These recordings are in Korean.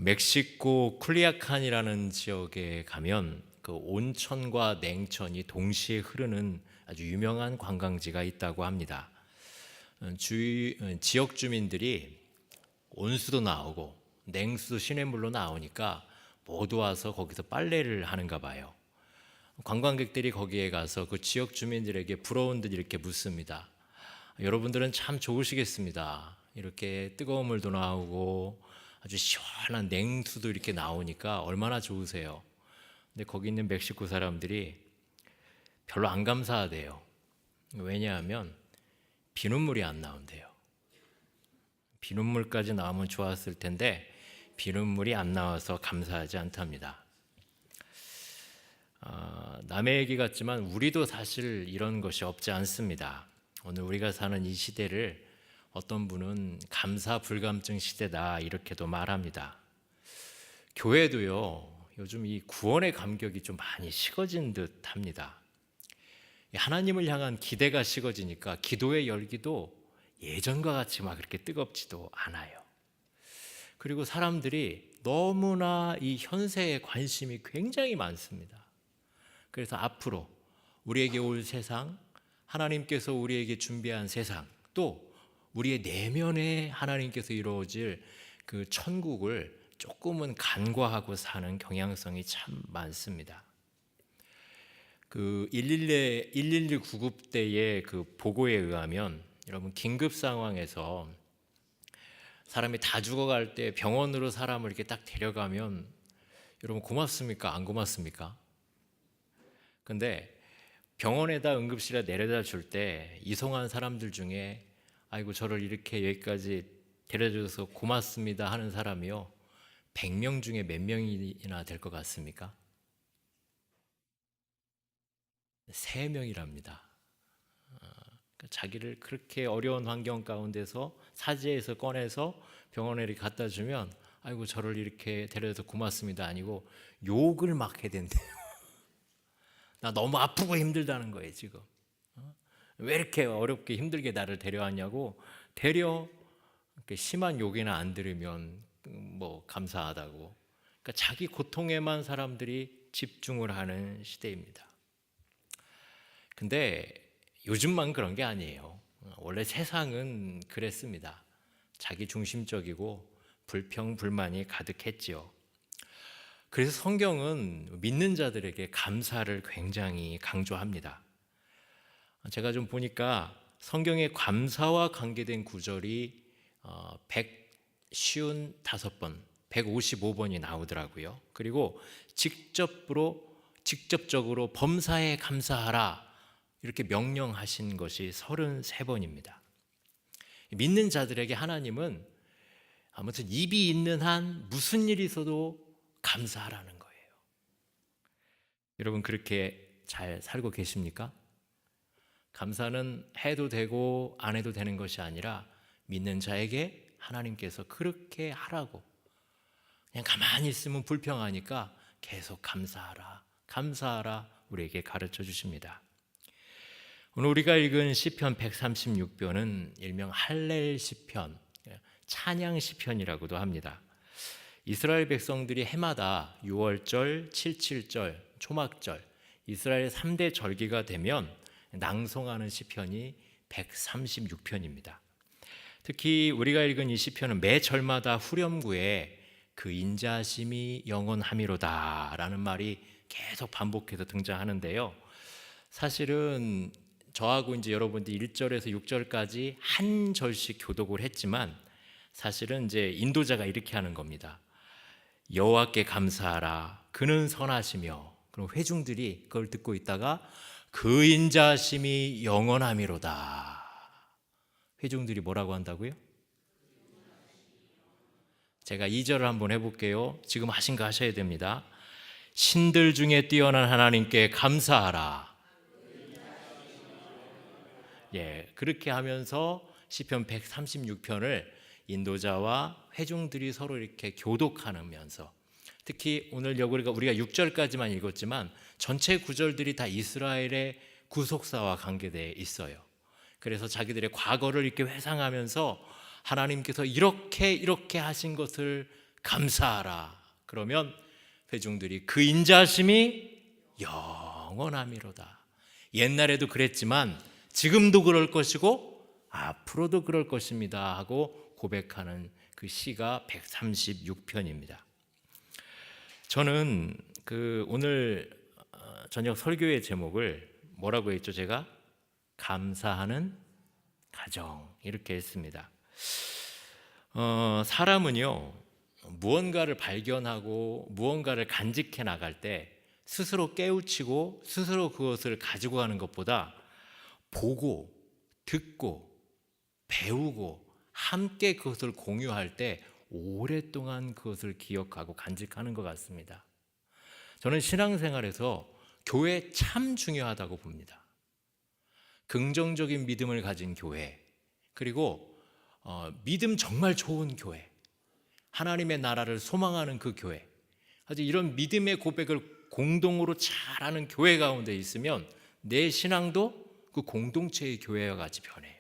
멕시코 쿨리아칸이라는 지역에 가면 그 온천과 냉천이 동시에 흐르는 아주 유명한 관광지가 있다고 합니다. 지역 주민들이 온수도 나오고 냉수도 시냇물로 나오니까 모두 와서 거기서 빨래를 하는가 봐요. 관광객들이 거기에 가서 그 지역 주민들에게 부러운 듯 이렇게 묻습니다. 여러분들은 참 좋으시겠습니다. 이렇게 뜨거운 물도 나오고 아주 시원한 냉수도 이렇게 나오니까 얼마나 좋으세요. 근데 거기 있는 멕시코 사람들이 별로 안 감사하대요. 왜냐하면 비눗물이 안 나온대요. 비눗물까지 나오면 좋았을 텐데 비눗물이 안 나와서 감사하지 않답니다. 남의 얘기 같지만 우리도 사실 이런 것이 없지 않습니다. 오늘 우리가 사는 이 시대를 어떤 분은 감사 불감증 시대다 이렇게도 말합니다. 교회도요, 요즘 이 구원의 감격이 좀 많이 식어진 듯 합니다. 하나님을 향한 기대가 식어지니까 기도의 열기도 예전과 같이 막 그렇게 뜨겁지도 않아요. 그리고 사람들이 너무나 이 현세에 관심이 굉장히 많습니다. 그래서 앞으로 우리에게 올 세상, 하나님께서 우리에게 준비한 세상, 또 우리의 내면에 하나님께서 이루어질 그 천국을 조금은 간과하고 사는 경향성이 참 많습니다. 그 112 구급 때의 그 보고에 의하면 여러분 긴급 상황에서 사람이 다 죽어갈 때 병원으로 사람을 이렇게 딱 데려가면 여러분 고맙습니까? 안 고맙습니까? 근데 병원에다 응급실에 내려다 줄 때 이송한 사람들 중에 아이고 저를 이렇게 여기까지 데려줘서 고맙습니다 하는 사람이요 100명 중에 몇 명이나 될 것 같습니까? 3명이랍니다. 자기를 그렇게 어려운 환경 가운데서 사지에서 꺼내서 병원에 이렇게 갖다 주면 아이고 저를 이렇게 데려줘서 고맙습니다 아니고 욕을 막 해야 된대요. 나 너무 아프고 힘들다는 거예요 지금. 왜 이렇게 어렵게 힘들게 나를 데려왔냐고 심한 욕이나 안 들으면 뭐 감사하다고. 그러니까 자기 고통에만 사람들이 집중을 하는 시대입니다. 근데 요즘만 그런 게 아니에요. 원래 세상은 그랬습니다. 자기 중심적이고 불평 불만이 가득했지요. 그래서 성경은 믿는 자들에게 감사를 굉장히 강조합니다. 제가 좀 보니까 성경에 감사와 관계된 구절이 155번, 155번이 나오더라고요. 그리고 직접적으로 범사에 감사하라 이렇게 명령하신 것이 33번입니다. 믿는 자들에게 하나님은 아무튼 입이 있는 한 무슨 일이 있어도 감사하라는 거예요. 여러분 그렇게 잘 살고 계십니까? 감사는 해도 되고 안 해도 되는 것이 아니라 믿는 자에게 하나님께서 그렇게 하라고, 그냥 가만히 있으면 불평하니까 계속 감사하라 우리에게 가르쳐 주십니다. 오늘 우리가 읽은 시편 136편은 일명 할렐 시편, 찬양 시편이라고도 합니다. 이스라엘 백성들이 해마다 6월절, 77절, 초막절, 이스라엘 3대 절기가 되면 낭송하는 시편이 136편입니다. 특히 우리가 읽은 이 시편은 매 절마다 후렴구에 그 인자심이 영원함이로다 라는 말이 계속 반복해서 등장하는데요. 사실은 저하고 이제 여러분들 1절에서 6절까지 한 절씩 교독을 했지만 사실은 이제 인도자가 이렇게 하는 겁니다. 여호와께 감사하라 그는 선하시며, 그럼 회중들이 그걸 듣고 있다가 그 인자심이 영원함이로다. 회중들이 뭐라고 한다고요? 제가 2절을 한번 해볼게요. 지금 하신 거 하셔야 됩니다. 신들 중에 뛰어난 하나님께 감사하라. 그렇게 하면서 시편 136편을 인도자와 회중들이 서로 이렇게 교독하면서, 특히 오늘 우리가 6절까지만 읽었지만 전체 구절들이 다 이스라엘의 구속사와 관계되어 있어요. 그래서 자기들의 과거를 이렇게 회상하면서 하나님께서 이렇게 하신 것을 감사하라. 그러면 회중들이 그 인자하심이 영원함이로다. 옛날에도 그랬지만 지금도 그럴 것이고 앞으로도 그럴 것입니다 하고 고백하는 그 시가 136편입니다. 저는 오늘 저녁 설교의 제목을 뭐라고 했죠? 제가 감사하는 가정 이렇게 했습니다. 사람은요, 무언가를 발견하고 무언가를 간직해 나갈 때 스스로 깨우치고 스스로 그것을 가지고 가는 것보다 보고 듣고 배우고 함께 그것을 공유할 때 오랫동안 그것을 기억하고 간직하는 것 같습니다. 저는 신앙생활에서 교회 참 중요하다고 봅니다. 긍정적인 믿음을 가진 교회, 그리고 믿음 정말 좋은 교회, 하나님의 나라를 소망하는 그 교회, 아주 이런 믿음의 고백을 공동으로 잘하는 교회 가운데 있으면 내 신앙도 그 공동체의 교회와 같이 변해요.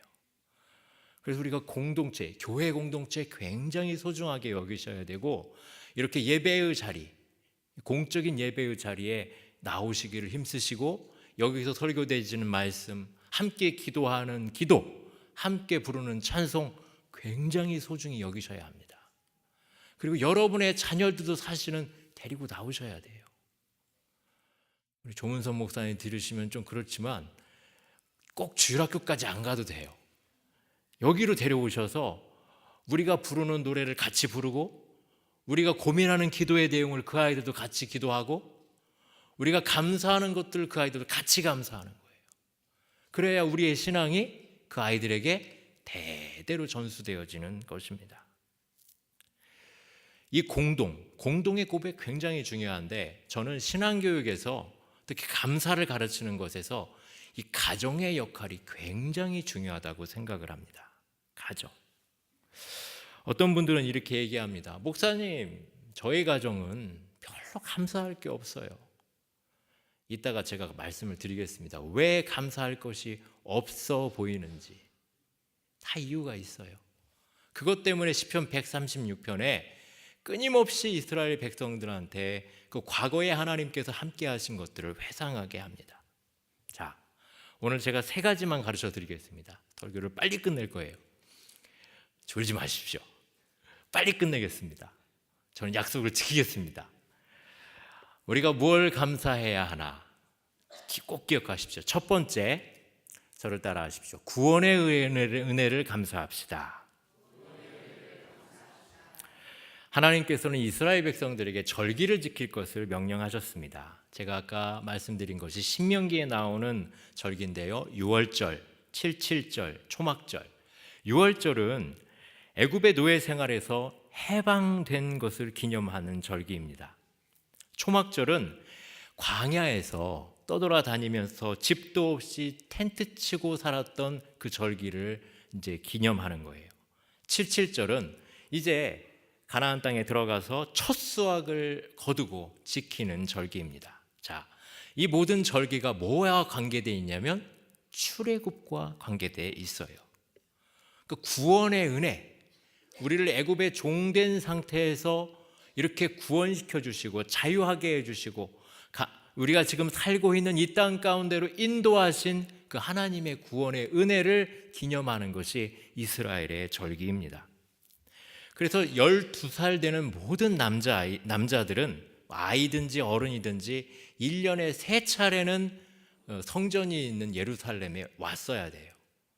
그래서 우리가 공동체, 교회 공동체 굉장히 소중하게 여기셔야 되고, 이렇게 예배의 자리, 공적인 예배의 자리에 나오시기를 힘쓰시고, 여기서 설교되어지는 말씀, 함께 기도하는 기도, 함께 부르는 찬송 굉장히 소중히 여기셔야 합니다. 그리고 여러분의 자녀들도 사실은 데리고 나오셔야 돼요. 우리 조문선 목사님 들으시면 좀 그렇지만 꼭 주일학교까지 안 가도 돼요. 여기로 데려오셔서 우리가 부르는 노래를 같이 부르고, 우리가 고민하는 기도의 내용을 그 아이들도 같이 기도하고, 우리가 감사하는 것들을 그 아이들도 같이 감사하는 거예요. 그래야 우리의 신앙이 그 아이들에게 대대로 전수되어지는 것입니다. 이 공동의 고백 굉장히 중요한데, 저는 신앙교육에서 특히 감사를 가르치는 것에서 이 가정의 역할이 굉장히 중요하다고 생각을 합니다. 가정. 어떤 분들은 이렇게 얘기합니다. 목사님, 저희 가정은 별로 감사할 게 없어요. 이따가 제가 말씀을 드리겠습니다. 왜 감사할 것이 없어 보이는지. 다 이유가 있어요. 그것 때문에 시편 136편에 끊임없이 이스라엘 백성들한테 그 과거에 하나님께서 함께 하신 것들을 회상하게 합니다. 자, 오늘 제가 3가지만 가르쳐 드리겠습니다. 설교를 빨리 끝낼 거예요. 졸지 마십시오. 빨리 끝내겠습니다. 저는 약속을 지키겠습니다. 우리가 뭘 감사해야 하나 꼭 기억하십시오. 첫 번째, 저를 따라하십시오. 구원의 은혜를 감사합시다. 하나님께서는 이스라엘 백성들에게 절기를 지킬 것을 명령하셨습니다. 제가 아까 말씀드린 것이 신명기에 나오는 절기인데요, 6월절, 77절, 초막절. 6월절은 애굽의 노예 생활에서 해방된 것을 기념하는 절기입니다. 초막절은 광야에서 떠돌아다니면서 집도 없이 텐트 치고 살았던 그 절기를 이제 기념하는 거예요. 77절은 이제 가나안 땅에 들어가서 첫 수확을 거두고 지키는 절기입니다. 자, 이 모든 절기가 뭐와 관계되어 있냐면 출애굽과 관계되어 있어요. 그 구원의 은혜, 우리를 애굽의 종된 상태에서 이렇게 구원시켜 주시고 자유하게 해주시고, 우리가 지금 살고 있는 이 땅 가운데로 인도하신 그 하나님의 구원의 은혜를 기념하는 것이 이스라엘의 절기입니다. 그래서 12살 되는 모든 남자들은 아이든지 어른이든지 1년에 3차례는 성전이 있는 예루살렘에 왔어야 돼요.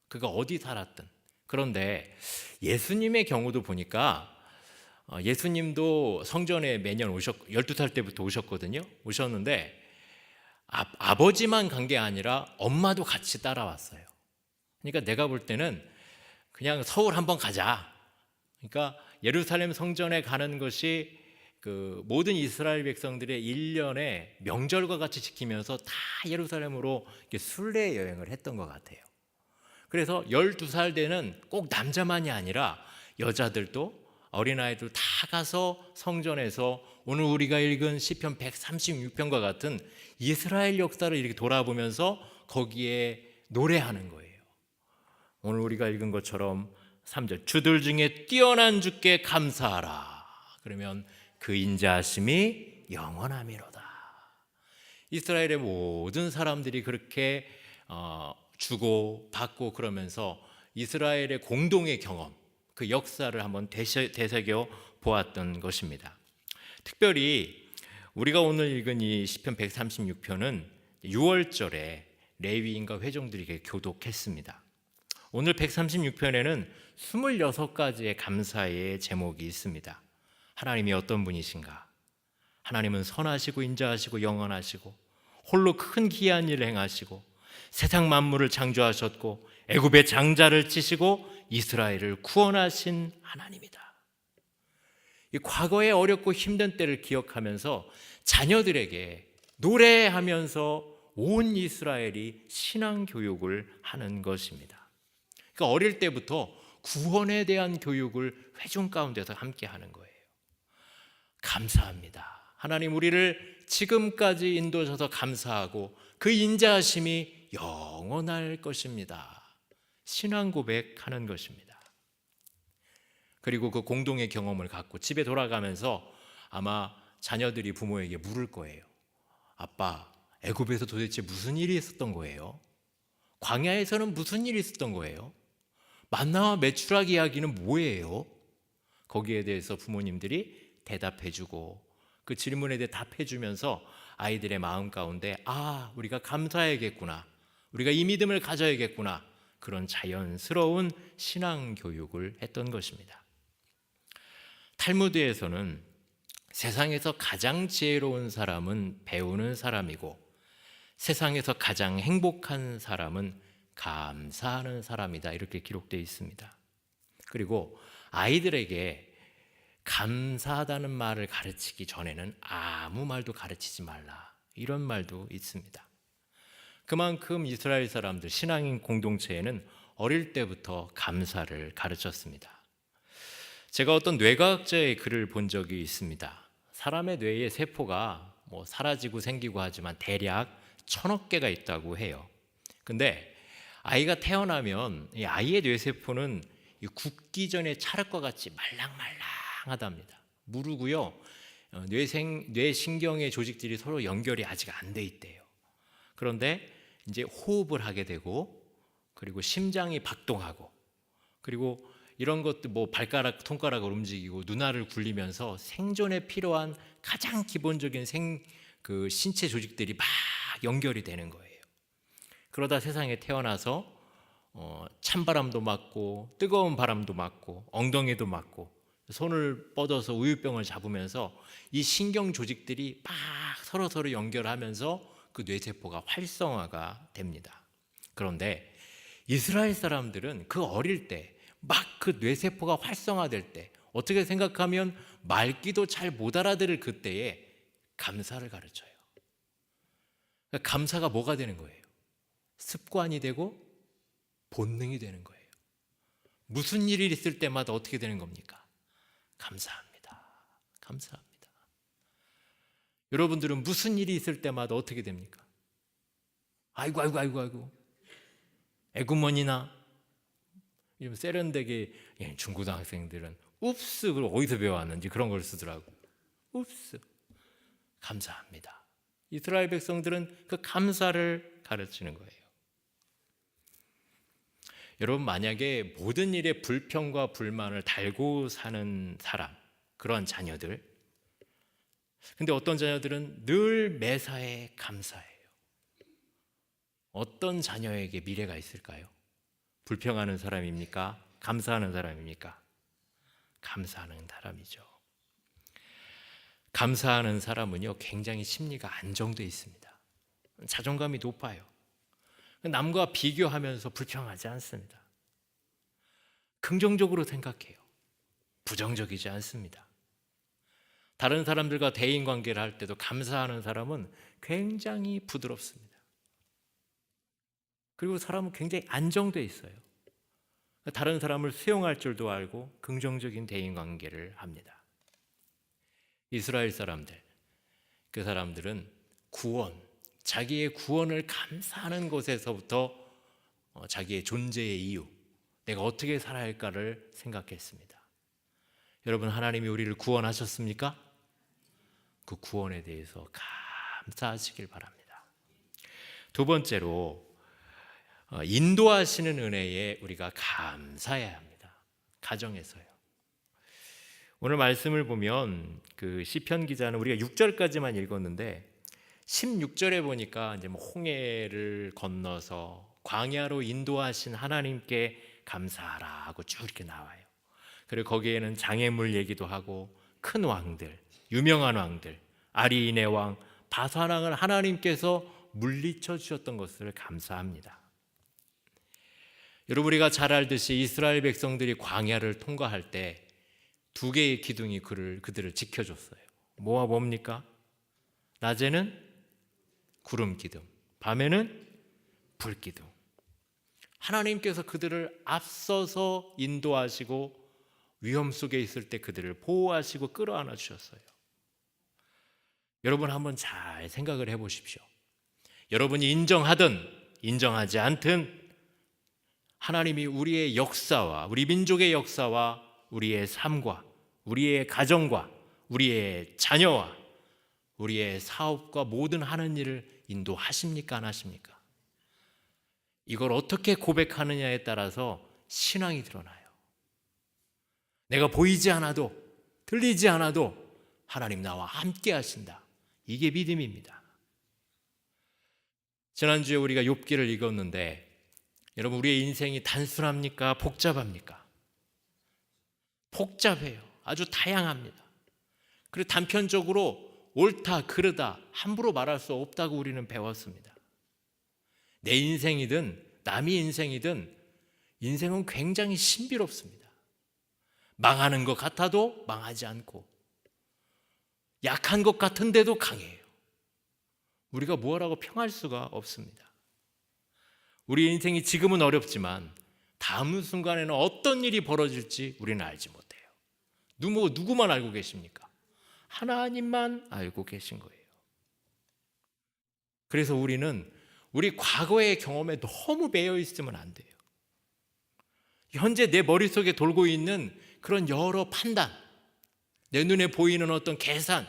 그가 어디 살았든. 그런데 예수님의 경우도 보니까 예수님도 성전에 매년 12살 때부터 오셨는데 아버지만 간 게 아니라 엄마도 같이 따라왔어요. 그러니까 내가 볼 때는 그냥 서울 한번 가자. 그러니까 예루살렘 성전에 가는 것이 그 모든 이스라엘 백성들의 1년의 명절과 같이 지키면서 다 예루살렘으로 순례 여행을 했던 것 같아요. 그래서 12살 되는 꼭 남자만이 아니라 여자들도 어린아이들 다 가서 성전에서 오늘 우리가 읽은 시편 136편과 같은 이스라엘 역사를 이렇게 돌아보면서 거기에 노래하는 거예요. 오늘 우리가 읽은 것처럼 3절, 주들 중에 뛰어난 주께 감사하라. 그러면 그 인자하심이 영원함이로다. 이스라엘의 모든 사람들이 그렇게 주고 받고 그러면서 이스라엘의 공동의 경험, 그 역사를 한번 되새겨 보았던 것입니다. 특별히 우리가 오늘 읽은 이 시편 136편은 6월절에 레위인과 회중들에게 교독했습니다. 오늘 136편에는 26가지의 감사의 제목이 있습니다. 하나님이 어떤 분이신가? 하나님은 선하시고 인자하시고 영원하시고 홀로 큰 기이한 일을 행하시고 세상 만물을 창조하셨고 애굽의 장자를 치시고 이스라엘을 구원하신 하나님이다. 이 과거의 어렵고 힘든 때를 기억하면서 자녀들에게 노래하면서 온 이스라엘이 신앙 교육을 하는 것입니다. 그러니까 어릴 때부터 구원에 대한 교육을 회중 가운데서 함께 하는 거예요. 감사합니다. 하나님 우리를 지금까지 인도하셔서 감사하고 그 인자하심이 영원할 것입니다. 신앙 고백하는 것입니다. 그리고 그 공동의 경험을 갖고 집에 돌아가면서 아마 자녀들이 부모에게 물을 거예요. 아빠, 애굽에서 도대체 무슨 일이 있었던 거예요? 광야에서는 무슨 일이 있었던 거예요? 만나와 메추락 이야기는 뭐예요? 거기에 대해서 부모님들이 대답해주고 그 질문에 대해 답해주면서 아이들의 마음 가운데 우리가 감사해야겠구나, 우리가 이 믿음을 가져야겠구나, 그런 자연스러운 신앙 교육을 했던 것입니다. 탈무드에서는 세상에서 가장 지혜로운 사람은 배우는 사람이고 세상에서 가장 행복한 사람은 감사하는 사람이다, 이렇게 기록되어 있습니다. 그리고 아이들에게 감사하다는 말을 가르치기 전에는 아무 말도 가르치지 말라, 이런 말도 있습니다. 그만큼 이스라엘 사람들 신앙인 공동체에는 어릴 때부터 감사를 가르쳤습니다. 제가 어떤 뇌과학자의 글을 본 적이 있습니다. 사람의 뇌의 세포가 사라지고 생기고 하지만 대략 1000억 개가 있다고 해요. 근데 아이가 태어나면 이 아이의 뇌세포는 굳기 전에 찰흙과 같이 말랑말랑하답니다. 무르고요, 뇌신경의 조직들이 서로 연결이 아직 안 돼 있대요. 그런데 이제 호흡을 하게 되고, 그리고 심장이 박동하고, 그리고 이런 것도 발가락, 손가락을 움직이고 눈알을 굴리면서 생존에 필요한 가장 기본적인 신체 조직들이 막 연결이 되는 거예요. 그러다 세상에 태어나서 찬바람도 맞고 뜨거운 바람도 맞고 엉덩이도 맞고 손을 뻗어서 우유병을 잡으면서 이 신경 조직들이 막 서로 연결하면서 그 뇌세포가 활성화가 됩니다. 그런데 이스라엘 사람들은 그 어릴 때 막 그 뇌세포가 활성화될 때 어떻게 생각하면 말귀도 잘 못 알아들을 그때에 감사를 가르쳐요. 그러니까 감사가 뭐가 되는 거예요? 습관이 되고 본능이 되는 거예요. 무슨 일이 있을 때마다 어떻게 되는 겁니까? 감사합니다. 감사합니다. 여러분들은 무슨 일이 있을 때마다 어떻게 됩니까? 아이고 에구머니나 이런 세련되게, 중고등학생들은 읍스, 그걸 어디서 배워왔는지 그런 걸 쓰더라고. 읍스, 감사합니다. 이스라엘 백성들은 그 감사를 가르치는 거예요. 여러분, 만약에 모든 일에 불평과 불만을 달고 사는 사람, 그런 자녀들, 근데 어떤 자녀들은 늘 매사에 감사해요. 어떤 자녀에게 미래가 있을까요? 불평하는 사람입니까? 감사하는 사람입니까? 감사하는 사람이죠. 감사하는 사람은요, 굉장히 심리가 안정되어 있습니다. 자존감이 높아요. 남과 비교하면서 불평하지 않습니다. 긍정적으로 생각해요. 부정적이지 않습니다. 다른 사람들과 대인관계를 할 때도 감사하는 사람은 굉장히 부드럽습니다. 그리고 사람은 굉장히 안정되어 있어요. 다른 사람을 수용할 줄도 알고 긍정적인 대인관계를 합니다. 이스라엘 사람들, 그 사람들은 자기의 구원을 감사하는 것에서부터 자기의 존재의 이유, 내가 어떻게 살아야 할까를 생각했습니다. 여러분, 하나님이 우리를 구원하셨습니까? 그 구원에 대해서 감사하시길 바랍니다. 두 번째로 인도하시는 은혜에 우리가 감사해야 합니다. 가정에서요. 오늘 말씀을 보면 그 시편 기자는 우리가 6절까지만 읽었는데 16절에 보니까 이제 홍해를 건너서 광야로 인도하신 하나님께 감사하라 하고 쭉 이렇게 나와요. 그리고 거기에는 장애물 얘기도 하고 큰 왕들, 유명한 왕들, 아리인의 왕, 바산 왕을 하나님께서 물리쳐 주셨던 것을 감사합니다. 여러분, 우리가 잘 알듯이 이스라엘 백성들이 광야를 통과할 때 두 개의 기둥이 그들을 지켜줬어요. 뭐와 뭡니까? 낮에는 구름 기둥, 밤에는 불 기둥. 하나님께서 그들을 앞서서 인도하시고 위험 속에 있을 때 그들을 보호하시고 끌어안아 주셨어요. 여러분, 한번 잘 생각을 해보십시오. 여러분이 인정하든 인정하지 않든 하나님이 우리의 역사와 우리 민족의 역사와 우리의 삶과 우리의 가정과 우리의 자녀와 우리의 사업과 모든 하는 일을 인도하십니까? 안 하십니까? 이걸 어떻게 고백하느냐에 따라서 신앙이 드러나요. 내가 보이지 않아도, 들리지 않아도 하나님 나와 함께 하신다. 이게 믿음입니다. 지난주에 우리가 욥기를 읽었는데 여러분, 우리의 인생이 단순합니까? 복잡합니까? 복잡해요. 아주 다양합니다. 그리고 단편적으로 옳다, 그르다 함부로 말할 수 없다고 우리는 배웠습니다. 내 인생이든 남의 인생이든 인생은 굉장히 신비롭습니다. 망하는 것 같아도 망하지 않고 약한 것 같은데도 강해요. 우리가 뭐라고 평할 수가 없습니다. 우리 인생이 지금은 어렵지만 다음 순간에는 어떤 일이 벌어질지 우리는 알지 못해요. 누구만 알고 계십니까? 하나님만 알고 계신 거예요. 그래서 우리는 우리 과거의 경험에 너무 매여 있으면 안 돼요. 현재 내 머릿속에 돌고 있는 그런 여러 판단, 내 눈에 보이는 어떤 계산,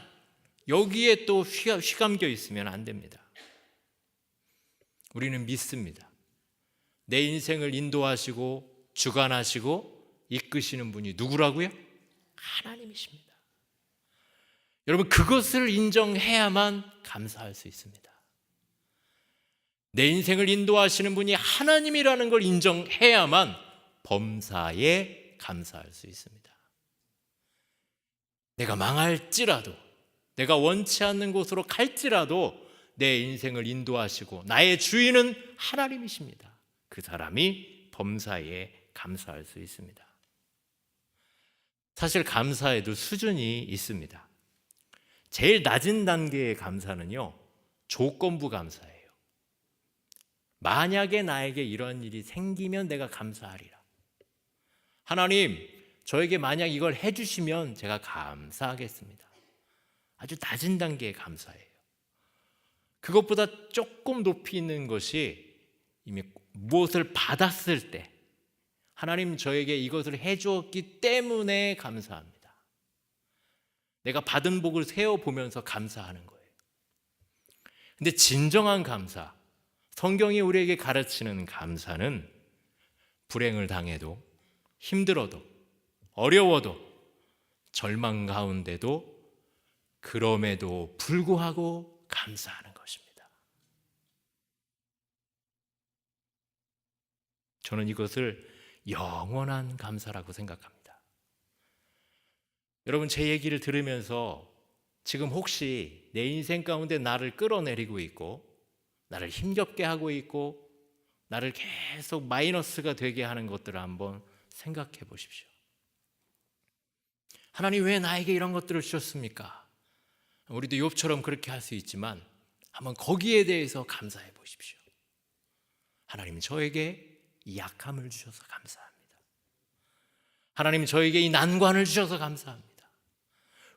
여기에 또 휘감겨 있으면 안 됩니다. 우리는 믿습니다. 내 인생을 인도하시고 주관하시고 이끄시는 분이 누구라고요? 하나님이십니다. 여러분, 그것을 인정해야만 감사할 수 있습니다. 내 인생을 인도하시는 분이 하나님이라는 걸 인정해야만 범사에 감사할 수 있습니다. 내가 망할지라도, 내가 원치 않는 곳으로 갈지라도 내 인생을 인도하시고 나의 주인은 하나님이십니다. 그 사람이 범사에 감사할 수 있습니다. 사실 감사에도 수준이 있습니다. 제일 낮은 단계의 감사는요, 조건부 감사예요. 만약에 나에게 이런 일이 생기면 내가 감사하리라. 하나님, 저에게 만약 이걸 해주시면 제가 감사하겠습니다. 아주 낮은 단계의 감사예요. 그것보다 조금 높이 있는 것이 이미 무엇을 받았을 때 하나님 저에게 이것을 해주었기 때문에 감사합니다. 내가 받은 복을 세어보면서 감사하는 거예요. 근데 진정한 감사, 성경이 우리에게 가르치는 감사는 불행을 당해도 힘들어도 어려워도 절망 가운데도 그럼에도 불구하고 감사하는 것입니다. 저는 이것을 영원한 감사라고 생각합니다. 여러분, 제 얘기를 들으면서 지금 혹시 내 인생 가운데 나를 끌어내리고 있고 나를 힘겹게 하고 있고 나를 계속 마이너스가 되게 하는 것들을 한번 생각해 보십시오. 하나님, 왜 나에게 이런 것들을 주셨습니까? 우리도 욥처럼 그렇게 할 수 있지만 한번 거기에 대해서 감사해 보십시오. 하나님, 저에게 이 약함을 주셔서 감사합니다. 하나님, 저에게 이 난관을 주셔서 감사합니다.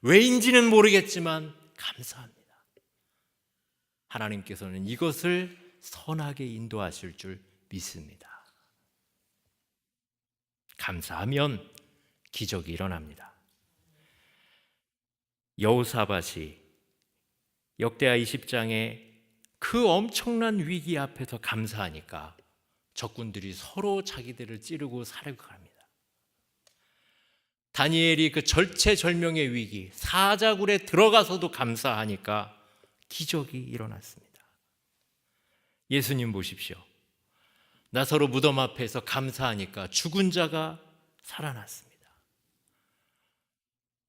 왜인지는 모르겠지만 감사합니다. 하나님께서는 이것을 선하게 인도하실 줄 믿습니다. 감사하면 기적이 일어납니다. 여호사밧이 역대하 20장에 그 엄청난 위기 앞에서 감사하니까 적군들이 서로 자기들을 찌르고 살해갑니다. 다니엘이 그 절체절명의 위기, 사자굴에 들어가서도 감사하니까 기적이 일어났습니다. 예수님 보십시오. 나사로 무덤 앞에서 감사하니까 죽은 자가 살아났습니다.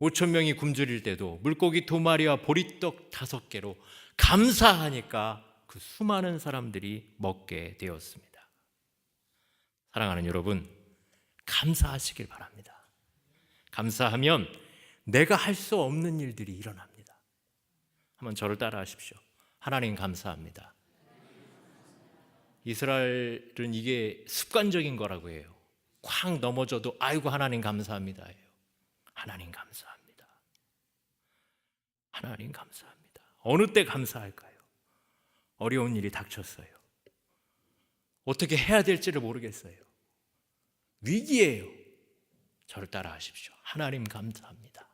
5천 명이 굶주릴 때도 물고기 2마리와 보리떡 5개로 감사하니까 그 수많은 사람들이 먹게 되었습니다. 사랑하는 여러분, 감사하시길 바랍니다. 감사하면 내가 할 수 없는 일들이 일어납니다. 한번 저를 따라 하십시오. 하나님 감사합니다. 이스라엘은 이게 습관적인 거라고 해요. 쾅 넘어져도 아이고 하나님 감사합니다 해요. 하나님 감사합니다. 하나님 감사합니다. 어느 때 감사할까요? 어려운 일이 닥쳤어요. 어떻게 해야 될지를 모르겠어요. 위기예요. 저를 따라 하십시오. 하나님 감사합니다.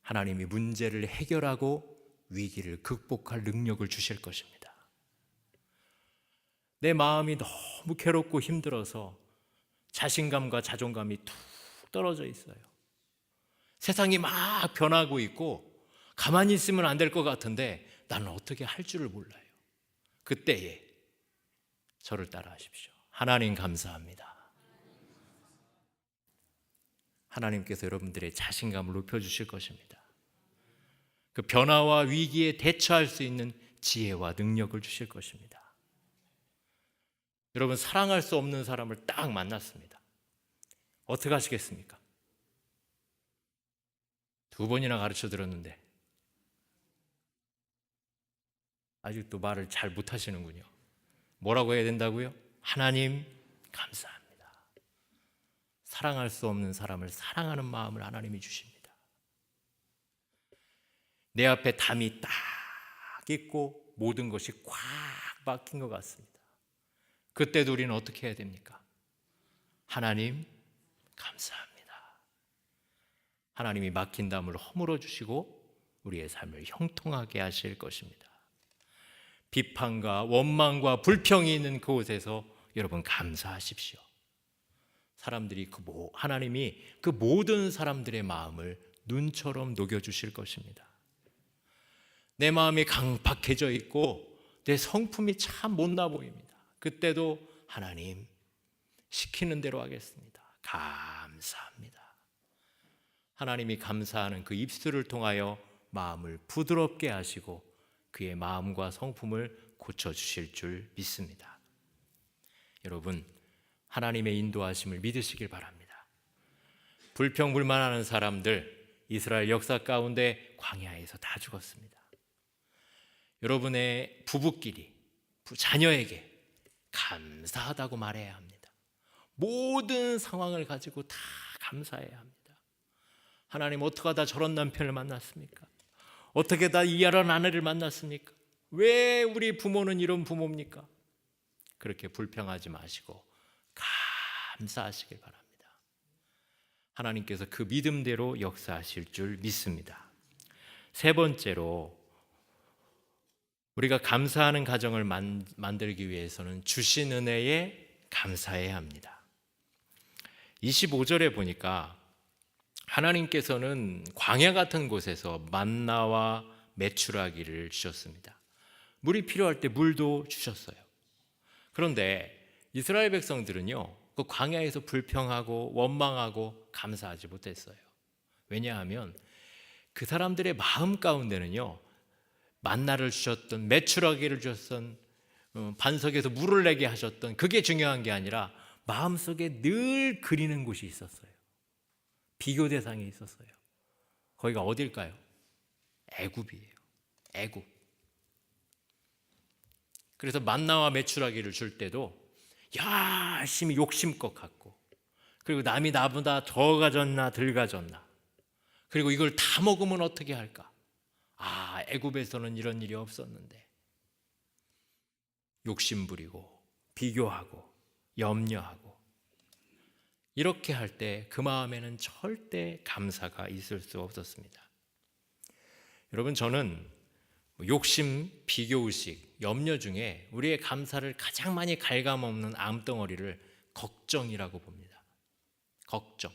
하나님이 문제를 해결하고 위기를 극복할 능력을 주실 것입니다. 내 마음이 너무 괴롭고 힘들어서 자신감과 자존감이 툭 떨어져 있어요. 세상이 막 변하고 있고 가만히 있으면 안 될 것 같은데 나는 어떻게 할 줄을 몰라요. 그때에 저를 따라 하십시오. 하나님 감사합니다. 하나님께서 여러분들의 자신감을 높여주실 것입니다. 그 변화와 위기에 대처할 수 있는 지혜와 능력을 주실 것입니다. 여러분, 사랑할 수 없는 사람을 딱 만났습니다. 어떻게 하시겠습니까? 2번이나 가르쳐 들었는데 아직도 말을 잘 못하시는군요. 뭐라고 해야 된다고요? 하나님 감사합니다. 사랑할 수 없는 사람을 사랑하는 마음을 하나님이 주십니다. 내 앞에 담이 딱 있고 모든 것이 꽉 막힌 것 같습니다. 그때도 우리는 어떻게 해야 됩니까? 하나님 감사합니다. 하나님이 막힌 담을 허물어 주시고 우리의 삶을 형통하게 하실 것입니다. 비판과 원망과 불평이 있는 그곳에서 여러분 감사하십시오. 사람들이 하나님이 그 모든 사람들의 마음을 눈처럼 녹여주실 것입니다. 내 마음이 강팍해져 있고 내 성품이 참 못나 보입니다. 그때도 하나님 시키는 대로 하겠습니다. 감사합니다. 하나님이 감사하는 그 입술을 통하여 마음을 부드럽게 하시고 그의 마음과 성품을 고쳐주실 줄 믿습니다. 여러분, 하나님의 인도하심을 믿으시길 바랍니다. 불평불만하는 사람들 이스라엘 역사 가운데 광야에서 다 죽었습니다. 여러분의 부부끼리 자녀에게 감사하다고 말해야 합니다. 모든 상황을 가지고 다 감사해야 합니다. 하나님, 어떻게 하다 저런 남편을 만났습니까? 어떻게 다 이런 아내를 만났습니까? 왜 우리 부모는 이런 부모입니까? 그렇게 불평하지 마시고 감사하시길 바랍니다. 하나님께서 그 믿음대로 역사하실 줄 믿습니다. 3번째로 우리가 감사하는 가정을 만들기 위해서는 주신 은혜에 감사해야 합니다. 25절에 보니까 하나님께서는 광야 같은 곳에서 만나와 메추라기를 주셨습니다. 물이 필요할 때 물도 주셨어요. 그런데 이스라엘 백성들은요, 그 광야에서 불평하고 원망하고 감사하지 못했어요. 왜냐하면 그 사람들의 마음 가운데는요, 만나를 주셨던, 메추라기를 주셨던, 반석에서 물을 내게 하셨던 그게 중요한 게 아니라 마음속에 늘 그리는 곳이 있었어요. 비교 대상이 있었어요. 거기가 어딜까요? 애굽이에요. 애굽. 그래서 만나와 메추라기를 줄 때도 열심히 욕심껏 갖고, 그리고 남이 나보다 더 가졌나 덜 가졌나, 그리고 이걸 다 먹으면 어떻게 할까? 아, 애굽에서는 이런 일이 없었는데. 욕심 부리고 비교하고 염려하고 이렇게 할 때 그 마음에는 절대 감사가 있을 수 없었습니다. 여러분, 저는 욕심, 비교의식, 염려 중에 우리의 감사를 가장 많이 갉아먹는 암덩어리를 걱정이라고 봅니다. 걱정.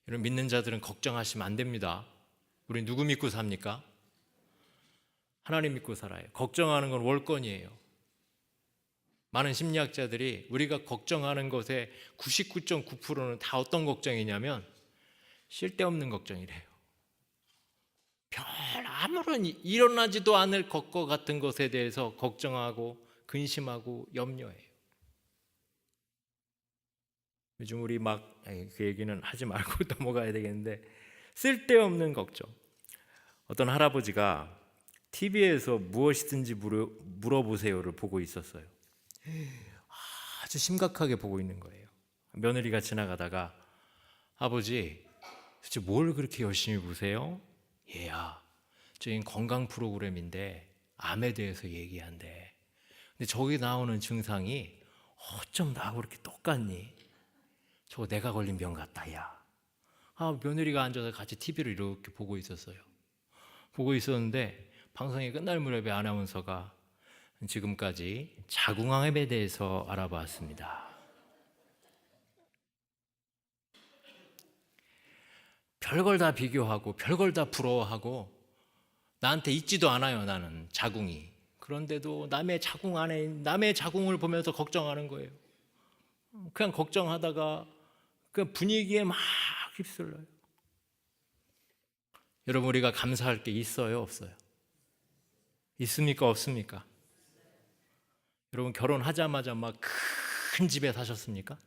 여러분, 믿는 자들은 걱정하시면 안 됩니다. 우리 누구 믿고 삽니까? 하나님 믿고 살아요. 걱정하는 건 월권이에요. 많은 심리학자들이 우리가 걱정하는 것의 99.9%는 다 어떤 걱정이냐면 쓸데없는 걱정이래요. 별 아무런 일어나지도 않을 것 같은 것에 대해서 걱정하고 근심하고 염려해요. 요즘 우리 그 얘기는 하지 말고 넘어가야 되겠는데, 쓸데없는 걱정. 어떤 할아버지가 TV에서 무엇이든지 물어보세요를 보고 있었어요. 아주 심각하게 보고 있는 거예요. 며느리가 지나가다가, 아버지, 도대체 뭘 그렇게 열심히 보세요? 얘야, 저희 건강 프로그램인데 암에 대해서 얘기한대. 근데 저기 나오는 증상이 어쩜 나하고 그렇게 똑같니? 저거 내가 걸린 병 같다, 야. 며느리가 앉아서 같이 TV를 이렇게 보고 있었어요. 보고 있었는데 방송이 끝날 무렵에 아나운서가 지금까지 자궁암에 대해서 알아봤습니다. 별걸 다 비교하고 별걸 다 부러워하고 나한테 있지도 않아요, 나는 자궁이. 그런데도 남의 자궁 안에 남의 자궁을 보면서 걱정하는 거예요. 그냥 걱정하다가 그 분위기에 막 휩쓸려요. 여러분, 우리가 감사할 게 있어요, 없어요? 있습니까, 없습니까? 여러분, 결혼하자마자 막 큰 집에 사셨습니까?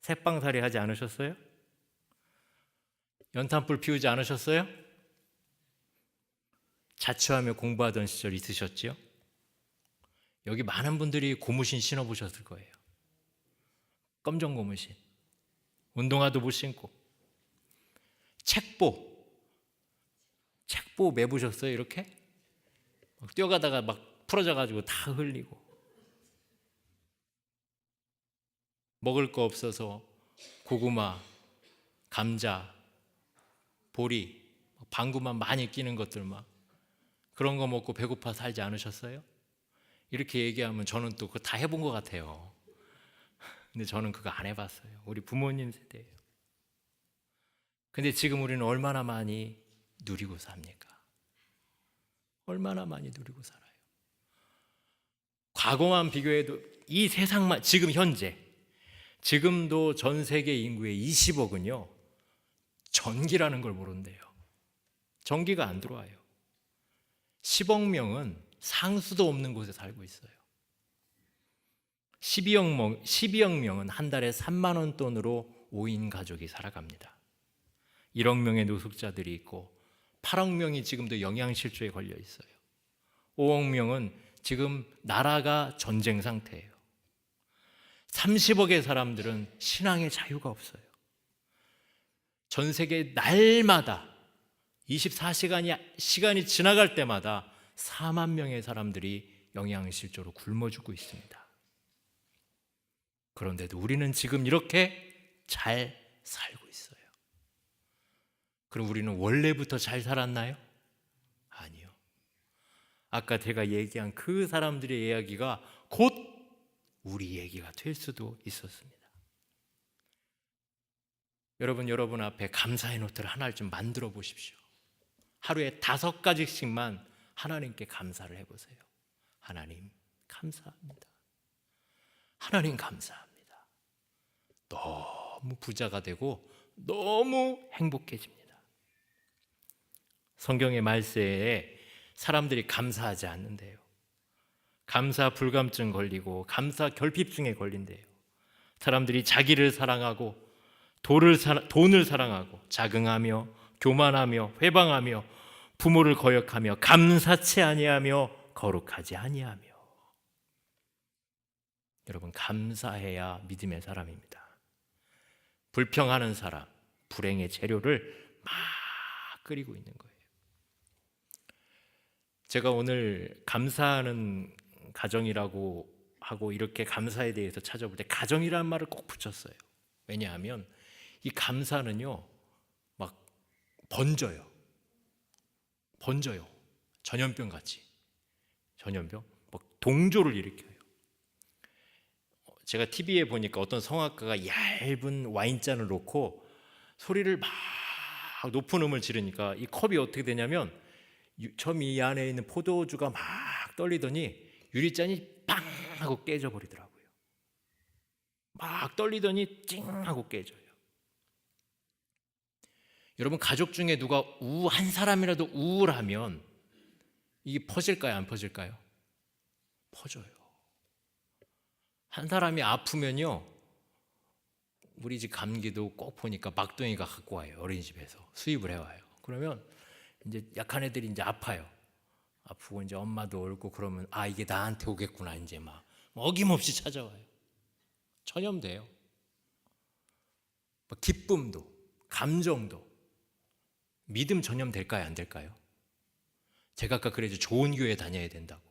새빵살이 하지 않으셨어요? 연탄불 피우지 않으셨어요? 자취하며 공부하던 시절 있으셨지요? 여기 많은 분들이 고무신 신어보셨을 거예요. 검정 고무신. 운동화도 못 신고. 책보 매보셨어요, 이렇게? 막 뛰어가다가 막 풀어져가지고 다 흘리고. 먹을 거 없어서 고구마, 감자, 보리, 방구만 많이 끼는 것들 막 그런 거 먹고 배고파 살지 않으셨어요? 이렇게 얘기하면 저는 또 그거 다 해본 것 같아요. 근데 저는 그거 안 해봤어요. 우리 부모님 세대예요. 근데 지금 우리는 얼마나 많이 누리고 삽니까? 얼마나 많이 누리고 살아요. 과거만 비교해도 이 세상만, 지금 현재, 지금도 전 세계 인구의 20억은요 전기라는 걸 모른대요. 전기가 안 들어와요. 10억 명은 상수도 없는 곳에 살고 있어요. 12억 명은 한 달에 3만 원 돈으로 5인 가족이 살아갑니다. 1억 명의 노숙자들이 있고 8억 명이 지금도 영양실조에 걸려 있어요. 5억 명은 지금 나라가 전쟁 상태예요. 30억의 사람들은 신앙의 자유가 없어요. 전 세계 날마다 24시간이 지나갈 때마다 4만 명의 사람들이 영양실조로 굶어 죽고 있습니다. 그런데도 우리는 지금 이렇게 잘 살고 있어요. 그럼 우리는 원래부터 잘 살았나요? 아니요. 아까 제가 얘기한 그 사람들의 이야기가 곧 우리 얘기가 될 수도 있었습니다. 여러분 앞에 감사의 노트를 하나를 좀 만들어 보십시오. 하루에 5가지씩만 하나님께 감사를 해보세요. 하나님 감사합니다. 하나님 감사합니다. 너무 부자가 되고 너무 행복해집니다. 성경의 말세에 사람들이 감사하지 않는데요. 감사 불감증 걸리고 감사 결핍증에 걸린대요. 사람들이 자기를 사랑하고 돈을 사랑하고 자긍하며 교만하며 회방하며 부모를 거역하며 감사치 아니하며 거룩하지 아니하며. 여러분, 감사해야 믿음의 사람입니다. 불평하는 사람, 불행의 재료를 막 끓이고 있는 거예요. 제가 오늘 감사하는 가정이라고 하고 이렇게 감사에 대해서 찾아볼 때 가정이라는 말을 꼭 붙였어요. 왜냐하면 이 감사는요 막 번져요. 전염병 같이. 전염병? 막 동조를 일으켜요. 제가 TV에 보니까 어떤 성악가가 얇은 와인잔을 놓고 소리를 막 높은 음을 지르니까 이 컵이 어떻게 되냐면 처음 이 안에 있는 포도주가 막 떨리더니 유리잔이 빵 하고 깨져 버리더라고요. 막 떨리더니 찡 하고 깨져요. 여러분, 가족 중에 누가 한 사람이라도 우울하면 이게 퍼질까요? 안 퍼질까요? 퍼져요. 한 사람이 아프면요, 우리 집 감기도 꼭 보니까 막둥이가 갖고 와요. 어린이집에서 수입을 해와요. 그러면 이제 약한 애들이 이제 아파요. 아프고 이제 엄마도 울고 그러면 이게 나한테 오겠구나. 이제 막 어김없이 찾아와요. 전염돼요. 기쁨도, 감정도. 믿음 전염될까요? 안 될까요? 제가 아까 그래도 좋은 교회 다녀야 된다고.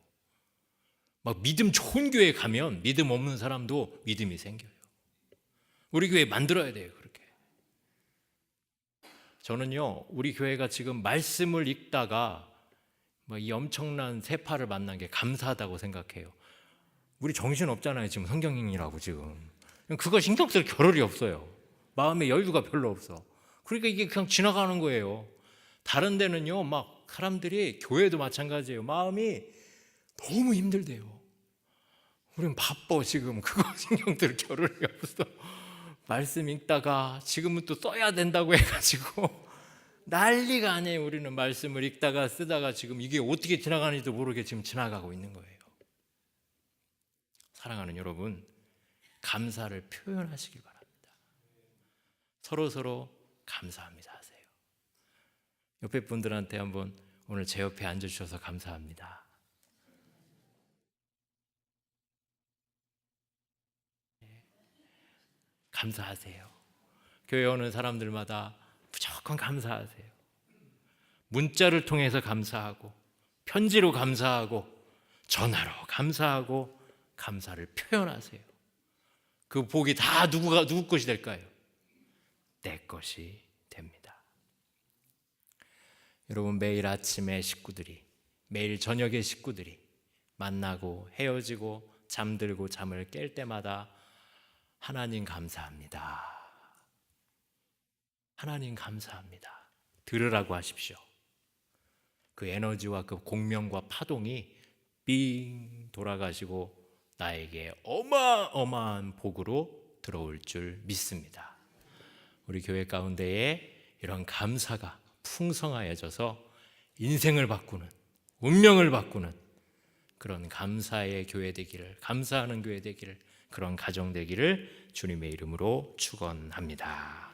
막 믿음 좋은 교회 가면 믿음 없는 사람도 믿음이 생겨요. 우리 교회 만들어야 돼요. 그렇게. 저는요, 우리 교회가 지금 말씀을 읽다가 이 엄청난 세파를 만난 게 감사하다고 생각해요. 우리 정신 없잖아요. 지금 성경인이라고 지금. 그거 신경 쓸 겨를이 없어요. 마음에 여유가 별로 없어. 그러니까 이게 그냥 지나가는 거예요. 다른 데는요, 막 사람들이, 교회도 마찬가지예요. 마음이 너무 힘들대요. 우리는 바빠 지금. 그거 신경 쓸 겨를이 없어. 말씀 읽다가 지금은 또 써야 된다고 해가지고 난리가 아니에요. 우리는 말씀을 읽다가 쓰다가 지금 이게 어떻게 지나가는지도 모르게 지금 지나가고 있는 거예요. 사랑하는 여러분, 감사를 표현하시길 바랍니다. 서로 감사합니다 하세요. 옆에 분들한테 한번 오늘 제 옆에 앉아주셔서 감사합니다. 감사하세요. 교회 오는 사람들마다 무조건 감사하세요. 문자를 통해서 감사하고, 편지로 감사하고, 전화로 감사하고, 감사를 표현하세요. 그 복이 다 누구 것이 될까요? 내 것이 됩니다. 여러분, 매일 아침에 식구들이, 매일 저녁에 식구들이 만나고 헤어지고 잠들고 잠을 깰 때마다 하나님 감사합니다. 하나님 감사합니다. 들으라고 하십시오. 그 에너지와 그 공명과 파동이 빙 돌아가시고 나에게 어마어마한 복으로 들어올 줄 믿습니다. 우리 교회 가운데에 이런 감사가 풍성하여져서 인생을 바꾸는, 운명을 바꾸는 그런 감사의 교회 되기를, 감사하는 교회 되기를, 그런 가정 되기를 주님의 이름으로 축원합니다.